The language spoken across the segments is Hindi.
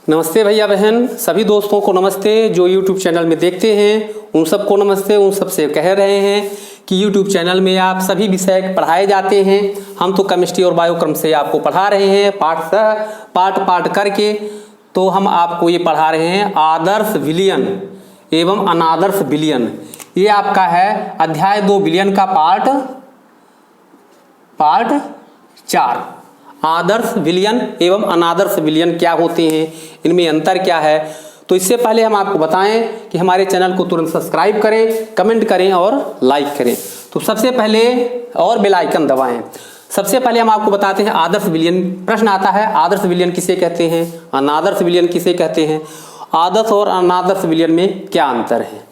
नमस्ते भैया बहन, सभी दोस्तों को नमस्ते। जो YouTube चैनल में देखते हैं उन सबको नमस्ते। उन सबसे कह रहे हैं कि YouTube चैनल में आप सभी विषय पढ़ाए जाते हैं। हम तो केमिस्ट्री और बायोक्रम से आपको पढ़ा रहे हैं पाठ करके। तो हम आपको ये पढ़ा रहे हैं आदर्श विलयन एवं अनादर्श विलयन। ये आपका है अध्याय 2 विलयन का पार्ट 4। आदर्श विलयन एवं अनादर्श विलयन क्या होते हैं, इनमें अंतर क्या है। तो इससे पहले हम आपको बताएं कि हमारे चैनल को तुरंत सब्सक्राइब करें, कमेंट करें और लाइक करें। तो सबसे पहले और बेल आइकन दबाएं। सबसे पहले हम आपको बताते हैं आदर्श विलयन। प्रश्न आता है आदर्श विलयन किसे कहते हैं, अनादर्श विलयन किसे कहते हैं, आदर्श और अनादर्श विलयन में क्या अंतर है।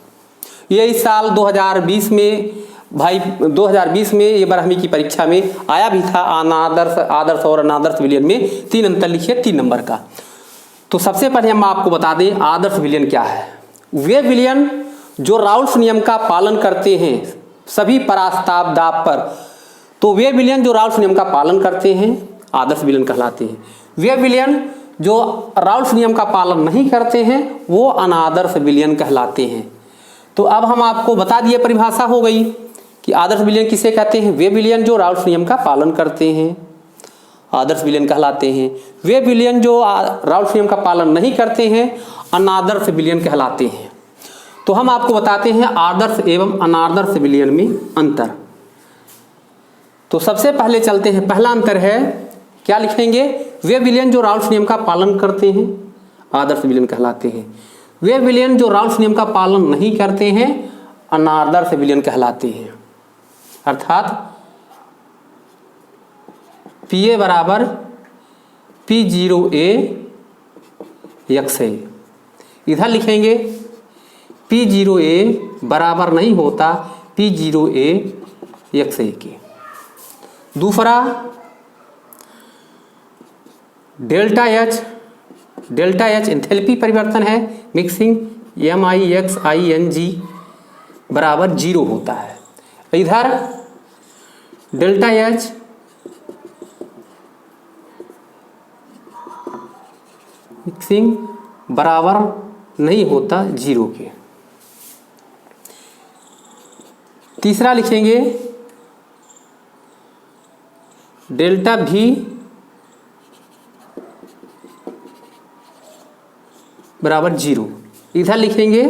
ये इस साल 2020 में ये 12वीं की परीक्षा में आया भी था। आदर्श और अनादर्श विलयन में 3 अंतर लिखिए 3 नंबर का। तो सबसे पहले हम आपको बता दें आदर्श विलयन क्या है। वे विलयन जो राउल्स नियम का पालन करते हैं सभी परास्ताप दाब पर, तो वे विलयन जो राउल्स नियम का पालन करते हैं आदर्श विलयन कहलाते हैं। वे विलयन जो राउल्स नियम का पालन नहीं करते हैं वो अनादर्श विलयन कहलाते हैं। तो अब हम आपको बता दिए, परिभाषा हो गई कि आदर्श विलयन किसे कहते हैं। वे विलयन जो राउल्स नियम का पालन करते हैं आदर्श विलयन कहलाते हैं। वे विलयन जो राउल्स नियम का पालन नहीं करते हैं अनादर्श विलयन कहलाते हैं। तो हम आपको बताते हैं आदर्श एवं अनादर्श विलयन में अंतर। तो सबसे पहले चलते हैं, पहला अंतर है क्या लिखेंगे, वे विलयन जो राउल्स नियम का पालन करते हैं आदर्श विलयन कहलाते हैं। वे विलयन जो राउल्स नियम का पालन नहीं करते हैं अनादर्श विलयन कहलाते हैं। अर्थात PA बराबर P0A XA। इधर लिखेंगे P0A बराबर नहीं होता P0A XA के। दूसरा डेल्टा H एंथैल्पी परिवर्तन है, मिक्सिंग MIXING बराबर 0 होता है। इधर डेल्टा H मिक्सिंग बराबर नहीं होता 0 के। तीसरा लिखेंगे डेल्टा V बराबर 0। इधर लिखेंगे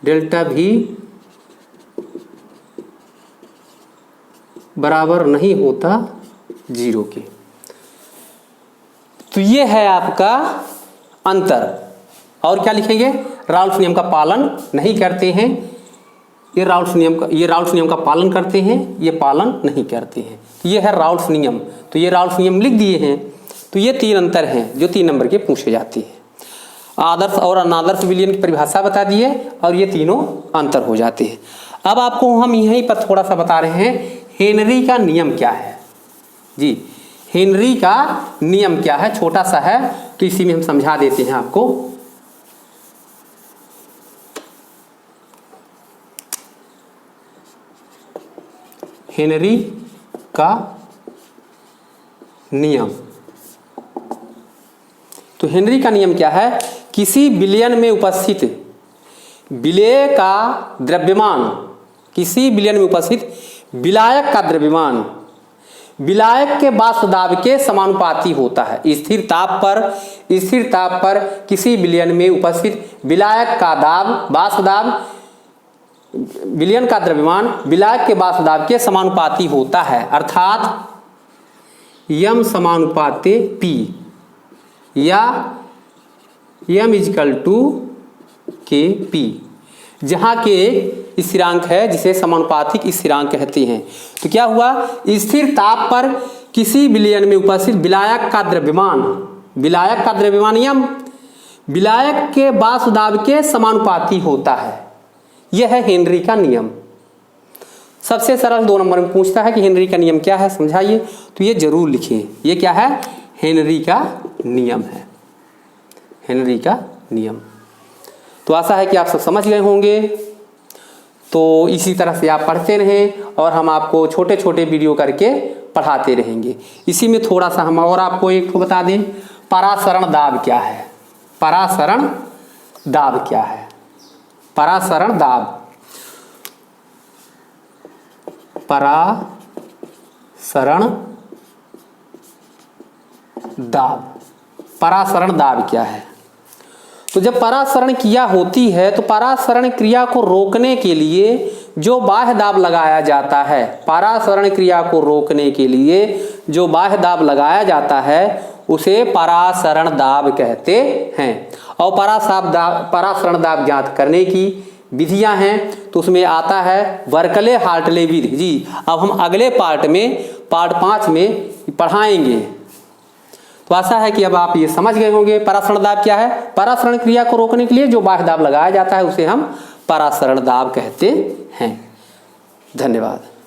डेल्टा V बराबर नहीं होता 0 के। तो ये है आपका अंतर। और क्या लिखेंगे, राउल्स नियम का पालन नहीं करते हैं, ये राउल्स नियम का पालन करते हैं, ये पालन नहीं करते हैं। तो ये है राउल्स नियम। तो ये राउल्स नियम लिख दिए हैं। तो ये 3 अंतर हैं जो 3 नंबर के पूछे जाते हैं। आदर्श और अनादर्श विलयन की परिभाषा बता दिए और ये तीनों अंतर हो जाते हैं। अब आपको हम यहीं पर थोड़ा सा बता रहे हैं हेनरी का नियम क्या है। जी, हेनरी का नियम क्या है, छोटा सा है तो इसी में हम समझा देते हैं आपको। हेनरी का नियम। तो हेनरी का नियम क्या है, किसी विलयन में उपस्थित विलेय का द्रव्यमान, किसी विलयन में उपस्थित विलायक का द्रव्यमान विलायक के वाष्प दाब के समानुपाती होता है। स्थिर ताप पर किसी विलयन में उपस्थित विलायक का दाब, वाष्प दाब, विलयन का द्रव्यमान विलायक के वाष्प दाब के समानुपाती होता है। अर्थात यम समानुपाते P या M = KP, जहाँ के एक स्थिरांक है जिसे समानुपातिक स्थिरांक कहते हैं। तो क्या हुआ, स्थिर ताप पर किसी विलयन में उपस्थित विलायक का द्रव्यमान यम विलायक के वाष्प दाब के समानुपाती होता है। यह है हेनरी का नियम। सबसे सरल 2 नंबर में पूछता है कि हेनरी का नियम क्या है, समझाइए। तो ये जरूर लिखिए, ये क्या है, हेनरी का नियम है, हेनरी का नियम। तो आशा है कि आप सब समझ गए होंगे। तो इसी तरह से आप पढ़ते रहें और हम आपको छोटे छोटे वीडियो करके पढ़ाते रहेंगे। इसी में थोड़ा सा हम और आपको एक तो बता दें, परासरण दाब क्या है। परासरण दाब क्या है? परासरण दाब, परासरण दाब, परासरण दाब क्या है? तो जब परासरण क्रिया होती है तो परासरण क्रिया को रोकने के लिए जो बाह्य दाब लगाया जाता है, परासरण क्रिया को रोकने के लिए जो बाह्य दाब लगाया जाता है उसे परासरण दाब कहते हैं। और परासरण दाब ज्ञात करने की विधियां हैं तो उसमें आता है बर्कले हार्टले विधि। जी अब हम अगले पार्ट में, पार्ट 5 में पढ़ाएंगे। तो आशा है कि अब आप ये समझ गए होंगे परासरण दाब क्या है। परासरण क्रिया को रोकने के लिए जो बाह्य दाब लगाया जाता है उसे हम परासरण दाब कहते हैं। धन्यवाद।